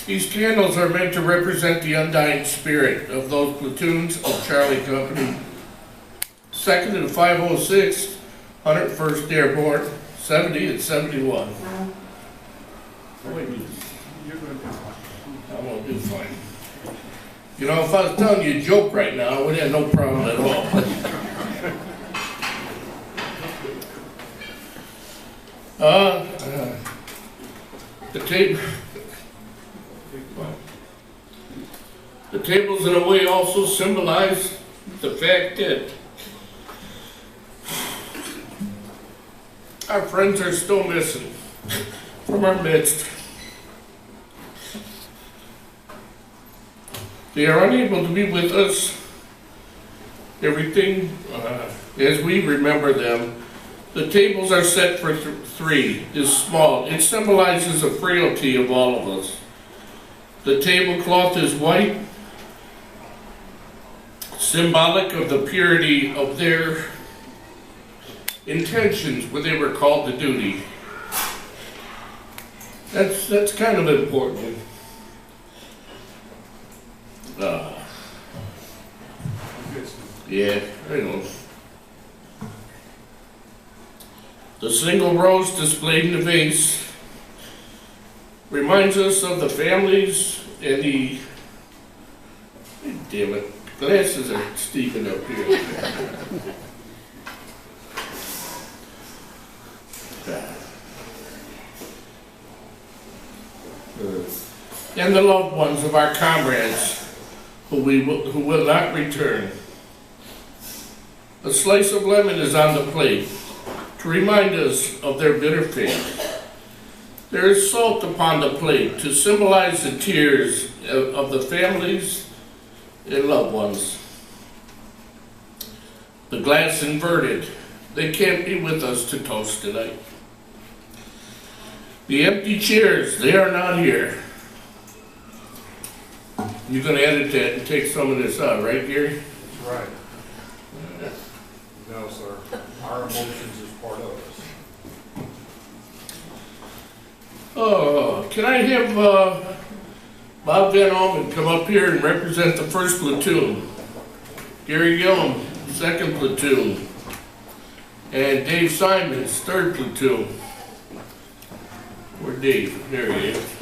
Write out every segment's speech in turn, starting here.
These candles are meant to represent the undying spirit of those platoons of Charlie Company, 2nd and 506, 101st Airborne, 70 and 71. I'm gonna do fine. You know, if I was telling you a joke right now, I would have no problem at all. The tables in a way also symbolize the fact that our friends are still missing from our midst. They are unable to be with us. Everything as we remember them. The tables are set for 3, is small. It symbolizes the frailty of all of us. The tablecloth is white, symbolic of the purity of their intentions when they were called to duty. That's kind of important. Yeah, I know. The single rose displayed in the vase reminds us of the families and the... Damn it, glasses are steeping up here. And the loved ones of our comrades who will not return. A slice of lemon is on the plate to remind us of their bitter fate. There is salt upon the plate to symbolize the tears of the families and loved ones. The glass inverted. They can't be with us to toast tonight. The empty chairs, they are not here. You're going to edit that and take some of this out, right, Gary? Right. No, sir. Our emotions is part of us. Oh, can I have Bob Van Almen come up here and represent the 1st platoon? Gary Gillum, 2nd platoon. And Dave Simons, 3rd platoon. Where's Dave? There he is.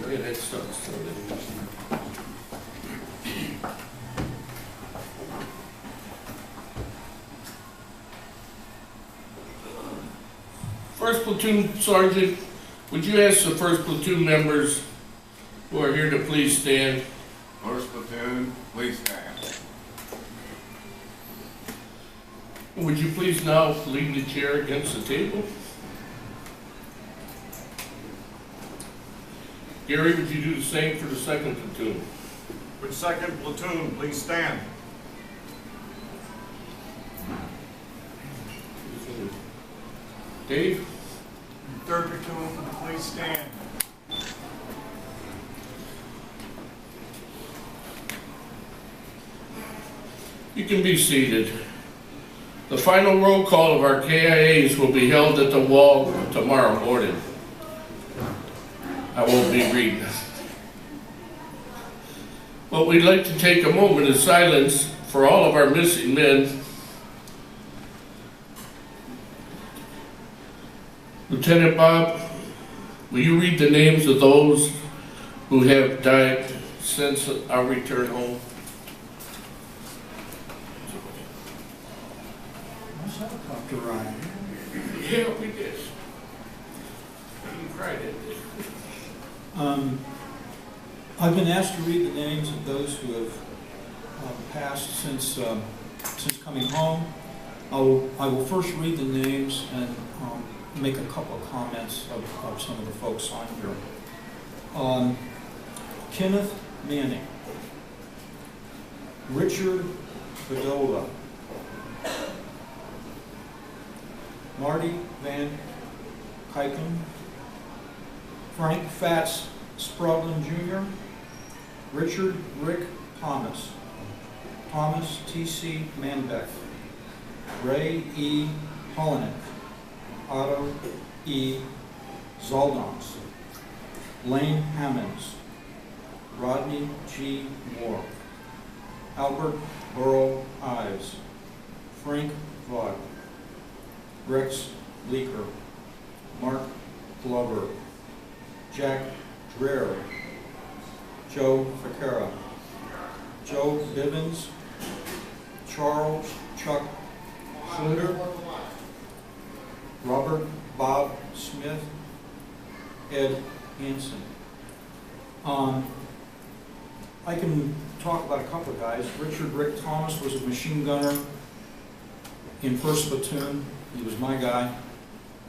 Yeah, that sucks. First platoon sergeant, would you ask the 1st platoon members who are here to please stand? 1st platoon, please stand. Would you please now lean the chair against the table? Gary, would you do the same for the 2nd platoon? Would 2nd platoon please stand? Dave? 3rd platoon please stand. You can be seated. The final roll call of our KIAs will be held at the wall tomorrow morning. I won't be reading. But we'd like to take a moment of silence for all of our missing men. Lieutenant Bob, will you read the names of those who have died since our return home? Dr. Ryan. Yeah, we did. You cried at this. I've been asked to read the names of those who have passed since coming home. I will first read the names and make a couple of comments of some of the folks on here. Kenneth Manning, Richard Bedola, Marty Van Kuiken, Frank Fats Sproglin Jr., Richard Rick Thomas, Thomas T.C. Manbeck, Ray E. Holnick, Otto E. Zaldans, Lane Hammonds, Rodney G. Moore, Albert Burl Ives, Frank Vaught, Rex Bleeker, Mark Glover, Jack Dreher, Joe Ficara, Joe Bivens, Charles Chuck Schluter, Robert Bob Smith, Ed Hansen. I can talk about a couple of guys. Richard Rick Thomas was a machine gunner in 1st Platoon. He was my guy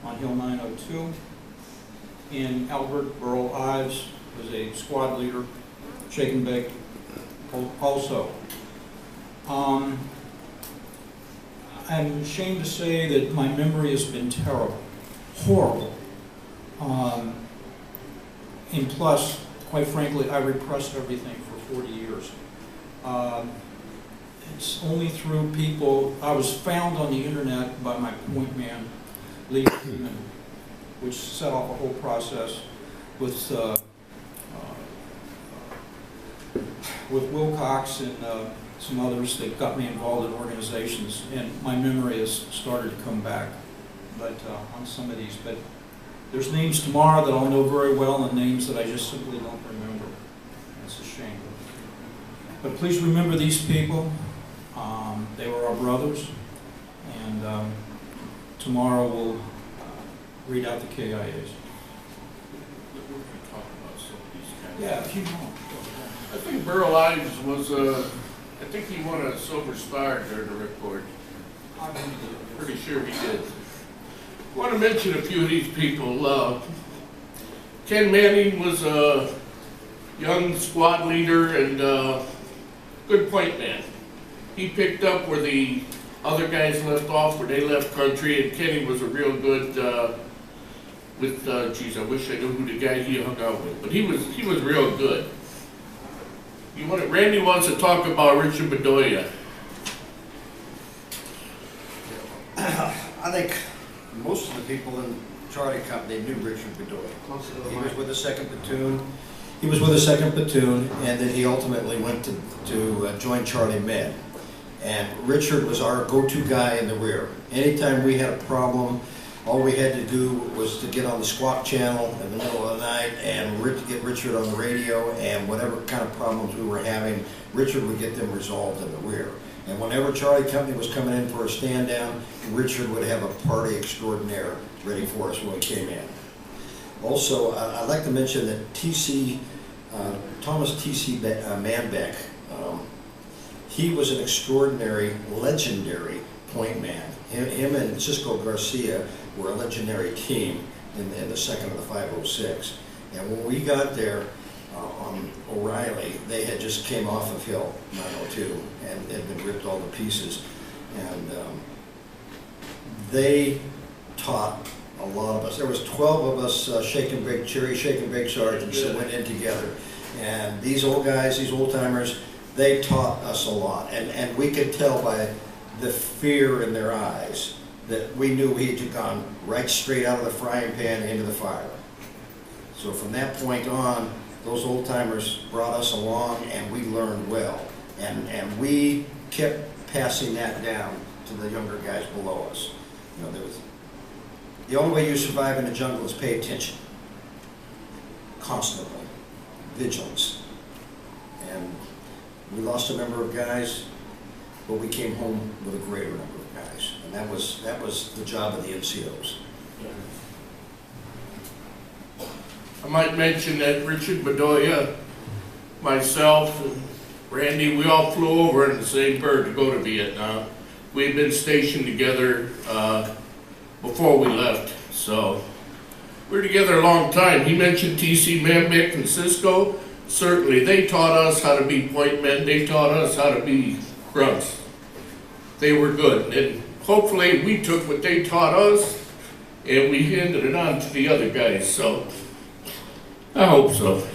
on Hill 902. And Albert Burl Ives was a squad leader, shake and bake also. I'm ashamed to say that my memory has been terrible, horrible. And plus, quite frankly, I repressed everything for 40 years. It's only through people, I was found on the internet by my point man, Lee Freeman, which set off a whole process with Wilcox and some others that got me involved in organizations, and my memory has started to come back, but on some of these. But there's names tomorrow that I'll know very well, and names that I just simply don't remember. It's a shame. But please remember these people. They were our brothers, and tomorrow we'll read out the KIAs. We're going to talk about some of these guys. Yeah, if you know. I think Burl Ives was, I think he won a Silver Star during the report. Pretty sure he did. I want to mention a few of these people. Ken Manning was a young squad leader and good point man. He picked up where the other guys left off, where they left country, and Kenny was a real good geez, I wish I knew who the guy he hung out with, but he was real good. Randy wants to talk about Richard Bedoya. I think most of the people in Charlie Company knew Richard Bedoya. He was with the 2nd Platoon. He was with the 2nd Platoon, and then he ultimately went to join Charlie Med. And Richard was our go-to guy in the rear. Anytime we had a problem, all we had to do was to get on the squawk channel in the middle of the night and get Richard on the radio, and whatever kind of problems we were having, Richard would get them resolved in the rear. And whenever Charlie Company was coming in for a stand down, Richard would have a party extraordinaire ready for us when we came in. Also, I'd like to mention that Thomas T.C. Manbeck, he was an extraordinary, legendary point man. Him and Cisco Garcia were a legendary team in the 2nd of the 506. And when we got there on O'Reilly, they had just came off of Hill 902 and had been ripped all to pieces. And they taught a lot of us. There was 12 of us shake and bake sergeants that went in together. And these old guys, these old timers, they taught us a lot. And we could tell by the fear in their eyes that we knew we had gone right straight out of the frying pan into the fire. So from that point on, those old timers brought us along, and we learned well. And we kept passing that down to the younger guys below us. You know, the only way you survive in the jungle is pay attention, constantly, vigilance. And we lost a number of guys, but we came home with a greater number of guys, and that was the job of the NCOs. I might mention that Richard Bedoya, myself, and Randy, we all flew over in the same bird to go to Vietnam. We had been stationed together before we left, so we were together a long time. He mentioned T.C. Manbeck and Cisco. Certainly, they taught us how to be point men. They taught us how to be grunts. They were good, and hopefully we took what they taught us and we handed it on to the other guys, so I hope so.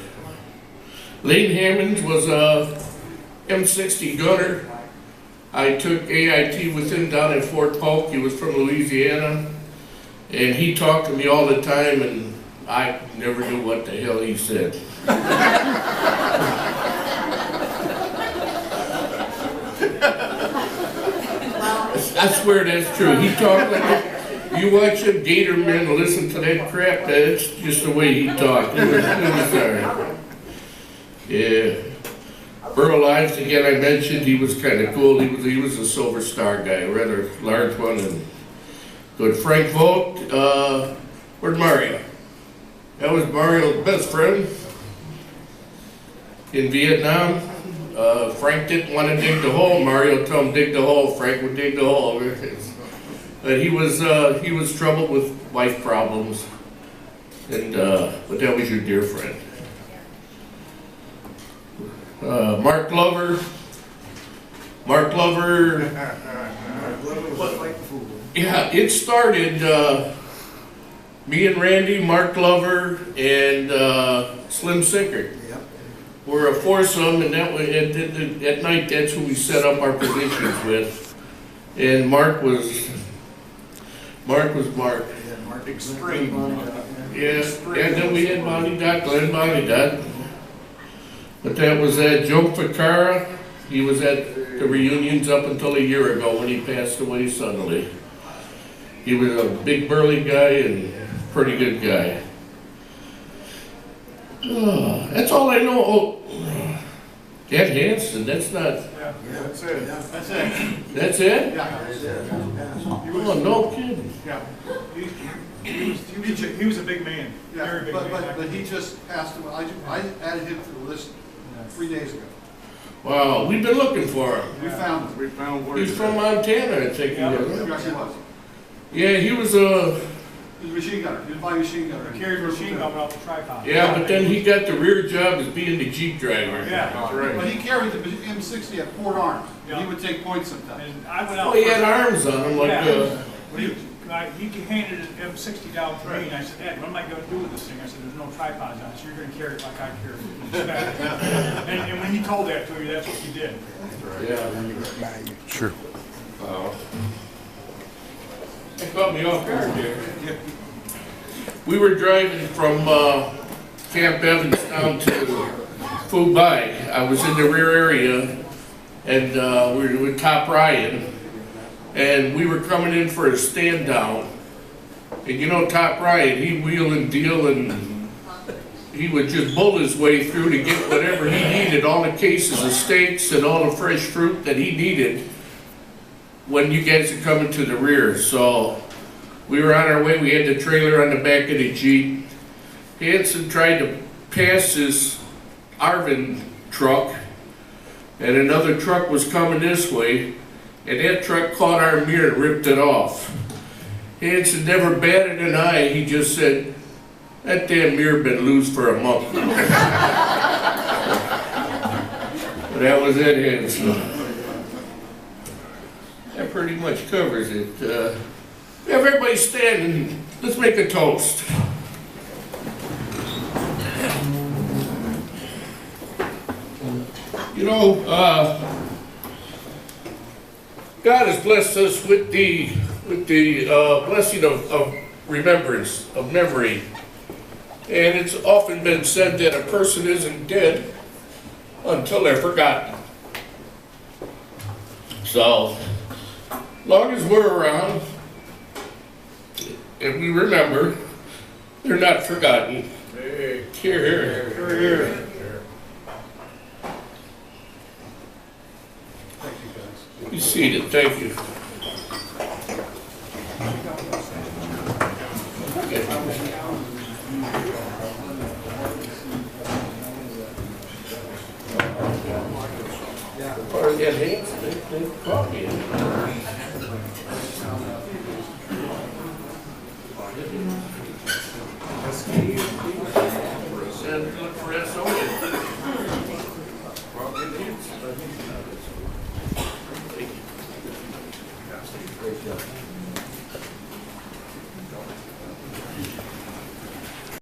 Lane Hammonds was a M60 gunner. I took AIT with him down at Fort Polk. He was from Louisiana. And he talked to me all the time, and I never knew what the hell he said. I swear that's true. He talked like you watch a gator man listen to that crap. That's just the way he talked. It was alright. Yeah. Earl Ives, again, I mentioned he was kind of cool. He was a Silver Star guy, a rather large one and good. Frank Vogt, where'd Mario? That was Mario's best friend in Vietnam. Frank didn't want to dig the hole. Mario told him dig the hole. Frank would dig the hole. But he was troubled with wife problems, and but that was your dear friend. Mark Glover. Yeah, it started. Me and Randy, Mark Glover, and Slim Sickert. We're a foursome, and that was, at night, that's who we set up our positions with. And Mark was Mark. Extreme. Yeah, and then we had Bonnie Dot, Glenn Bonnie Dot. But that was Joe Ficara. He was at the reunions up until a year ago when he passed away suddenly. He was a big burly guy and pretty good guy. Oh, that's all I know. Oh, Ed Hansen, that's not... Yeah, that's it. That's it. That's it? Yeah. Oh, no kidding. Yeah. He was a big man. Yeah, Very big man. but he just passed away. I added him to the list 3 days ago. Wow, we've been looking for him. We found him. We found where He's from Montana, I think he Yeah. was. Yes, he was. Yeah, he was He was a machine gunner. He was my machine gunner. Carried machine gun off the tripod. Yeah, but then he got the rear job as being the Jeep driver. Yeah. That's But right. he carried the M60 at Port Arms. Yeah. He would take points sometimes. And I went out. Oh, he had arms on him like He handed his M60 down to me, and I said, Ed, what am I going to do with this thing? I said, there's no tripods on it, so you're going to carry it like I carry it. And when he told that to me, that's what he did. Yeah. Sure. That caught me off guard there. We were driving from Camp Evans down to Phu Bai. I was in the rear area, and we were with Top Ryan, and we were coming in for a stand down. And you know Top Ryan, he'd wheel and deal, and he would just bull his way through to get whatever he needed, all the cases of steaks and all the fresh fruit that he needed when you guys are coming to the rear. So we were on our way, we had the trailer on the back of the Jeep. Hanson tried to pass this Arvin truck, and another truck was coming this way, and that truck caught our mirror and ripped it off. Hanson never batted an eye, he just said, that damn mirror been loose for a month. But that was it, Hanson. That pretty much covers it. Everybody standing, let's make a toast. You know, God has blessed us with the blessing of remembrance, of memory. And it's often been said that a person isn't dead until they're forgotten. So, long as we're around and we remember, they're not forgotten. Here, here. Here. Be seated, thank you. Part of that hands, they caught me. And look for SO.